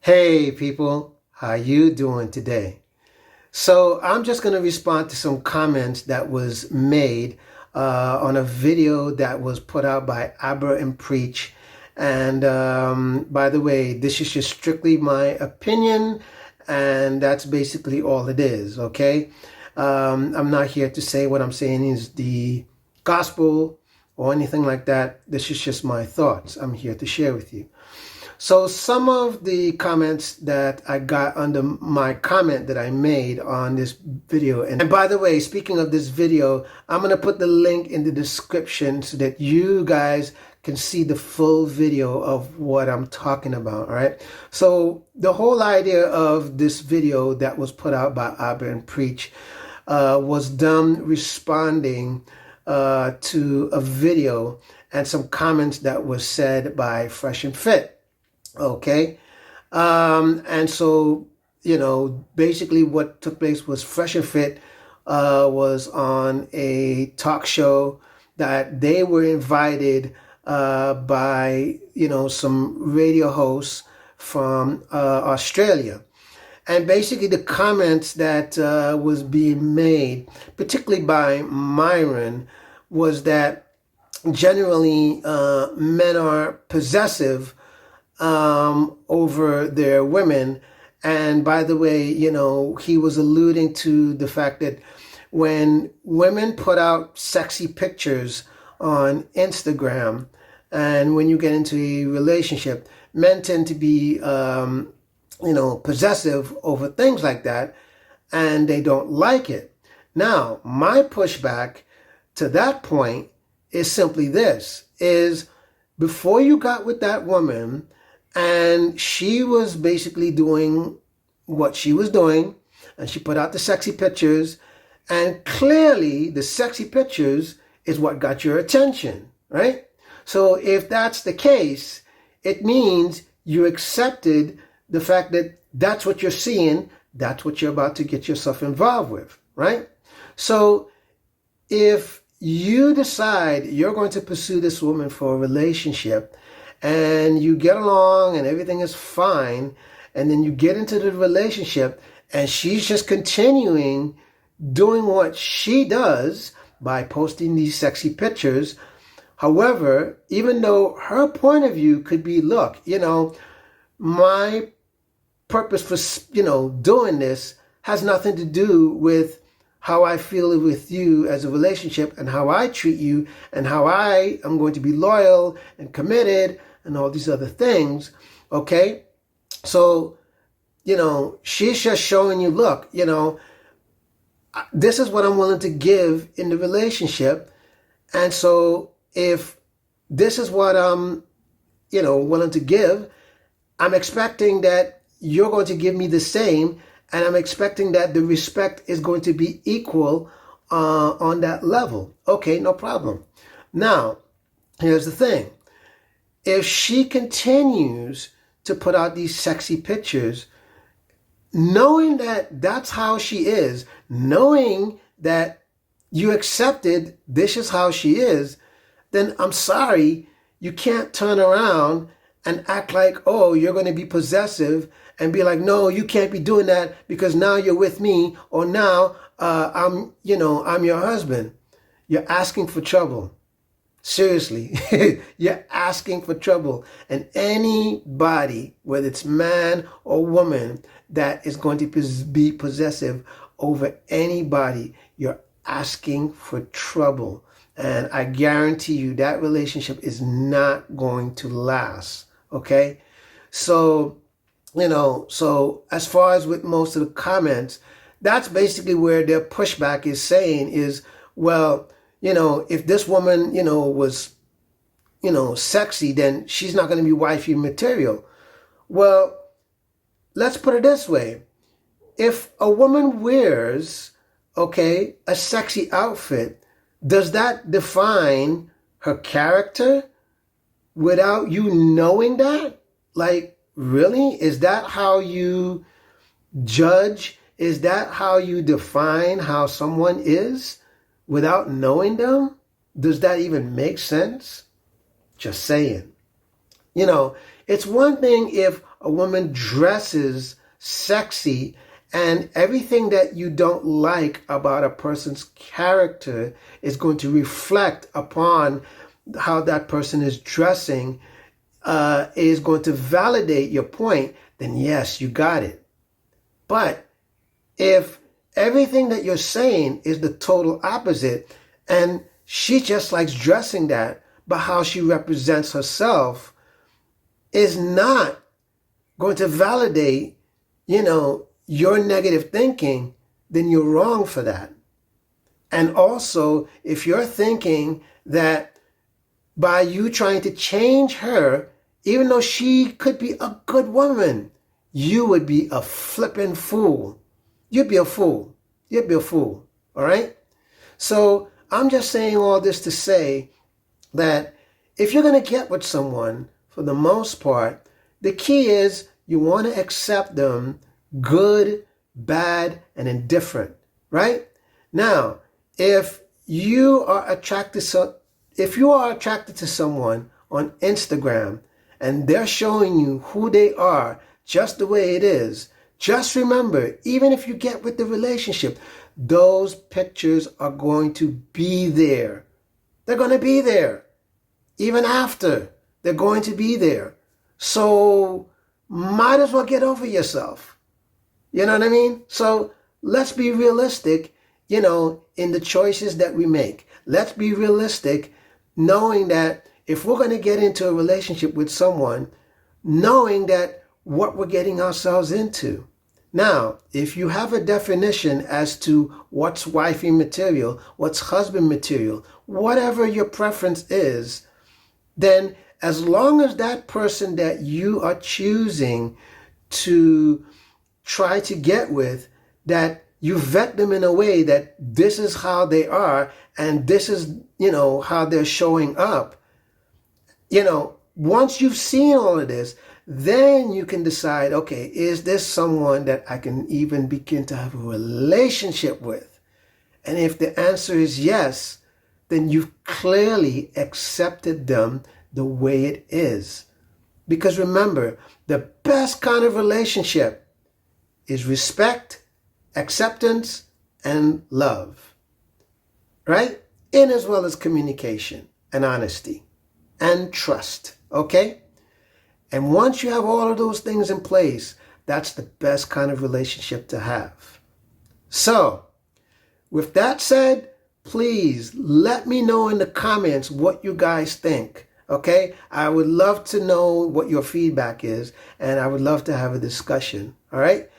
Hey people, how you doing today? So I'm just going to respond to some comments that was made on a video that was put out by Aber and Preach. And by the way, this is just strictly my opinion, and that's basically all it is, okay? I'm not here to say what I'm saying is the gospel or anything like that. This is just my thoughts. I'm here to share with you. So some of the comments that I got under my comment that I made on this video, and by the way, speaking of this video, I'm going to put the link in the description so that you guys can see the full video of what I'm talking about, all right? So the whole idea of this video that was put out by Aber and Preach was them responding to a video and some comments that was said by Fresh and Fit. Okay. And so, basically what took place was Fresh and Fit was on a talk show that they were invited by, some radio hosts from Australia. And basically the comments that was being made, particularly by Myron, was that generally men are possessive over their women. And by the way, he was alluding to the fact that when women put out sexy pictures on Instagram, and when you get into a relationship, men tend to be, possessive over things like that, and they don't like it. Now, my pushback to that point is simply this, is before you got with that woman, and she was basically doing what she was doing, and she put out the sexy pictures, and clearly the sexy pictures is what got your attention, right? So if that's the case, it means you accepted the fact that that's what you're seeing, that's what you're about to get yourself involved with, right? So if you decide you're going to pursue this woman for a relationship, and you get along and everything is fine, and then you get into the relationship and she's just continuing doing what she does by posting these sexy pictures. However, even though her point of view could be, look, my purpose for, doing this has nothing to do with how I feel with you as a relationship and how I treat you and how I am going to be loyal and committed and all these other things, okay? So, she's just showing you, look, this is what I'm willing to give in the relationship. And so if this is what I'm, willing to give, I'm expecting that you're going to give me the same, and I'm expecting that the respect is going to be equal on that level. Okay, no problem. Now, here's the thing. If she continues to put out these sexy pictures, knowing that that's how she is, knowing that you accepted this is how she is, then I'm sorry, you can't turn around and act like, oh, you're going to be possessive and be like, no, you can't be doing that because now you're with me, or now I'm your husband. You're asking for trouble. Seriously, you're asking for trouble. And anybody, whether it's man or woman, that is going to be possessive over anybody, you're asking for trouble. And I guarantee you that relationship is not going to last, okay? So, so as far as with most of the comments, that's basically where their pushback is saying is, well, if this woman, was, sexy, then she's not going to be wifey material. Well, let's put it this way. If a woman wears, a sexy outfit, does that define her character without you knowing that? Like, really? Is that how you judge? Is that how you define how someone is? Without knowing them? Does that even make sense? Just saying. It's one thing if a woman dresses sexy and everything that you don't like about a person's character is going to reflect upon how that person is dressing, is going to validate your point, then yes, you got it. But if everything that you're saying is the total opposite, and she just likes dressing that, but how she represents herself is not going to validate, your negative thinking, then you're wrong for that. And also, if you're thinking that by you trying to change her, even though she could be a good woman, you would be a flippin' fool. You'd be a fool. You'd be a fool. All right? So I'm just saying all this to say that if you're going to get with someone, for the most part, the key is you want to accept them good, bad, and indifferent, right? Now, if you are attracted to someone on Instagram and they're showing you who they are just the way it is, just remember, even if you get with the relationship, those pictures are going to be there. They're going to be there. Even after, they're going to be there. So might as well get over yourself. You know what I mean? So let's be realistic, in the choices that we make. Let's be realistic, knowing that if we're going to get into a relationship with someone, knowing that what we're getting ourselves into. Now, if you have a definition as to what's wifey material, what's husband material, whatever your preference is, then as long as that person that you are choosing to try to get with, that you vet them in a way that this is how they are and this is, how they're showing up. Once you've seen all of this, then you can decide, okay, is this someone that I can even begin to have a relationship with? And if the answer is yes, then you've clearly accepted them the way it is. Because remember, the best kind of relationship is respect, acceptance, and love. Right? In as well as communication and honesty and trust. Okay? And once you have all of those things in place, that's the best kind of relationship to have. So, with that said, please let me know in the comments what you guys think. Okay? I would love to know what your feedback is, and I would love to have a discussion. All right?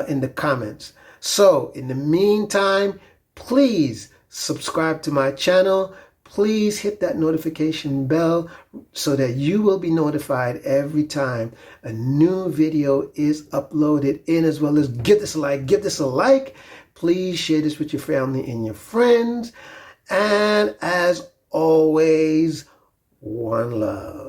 In the comments. So, in the meantime, please subscribe to my channel. Please hit that notification bell so that you will be notified every time a new video is uploaded, in as well as give this a like. Give this a like. Please share this with your family and your friends. And as always, one love.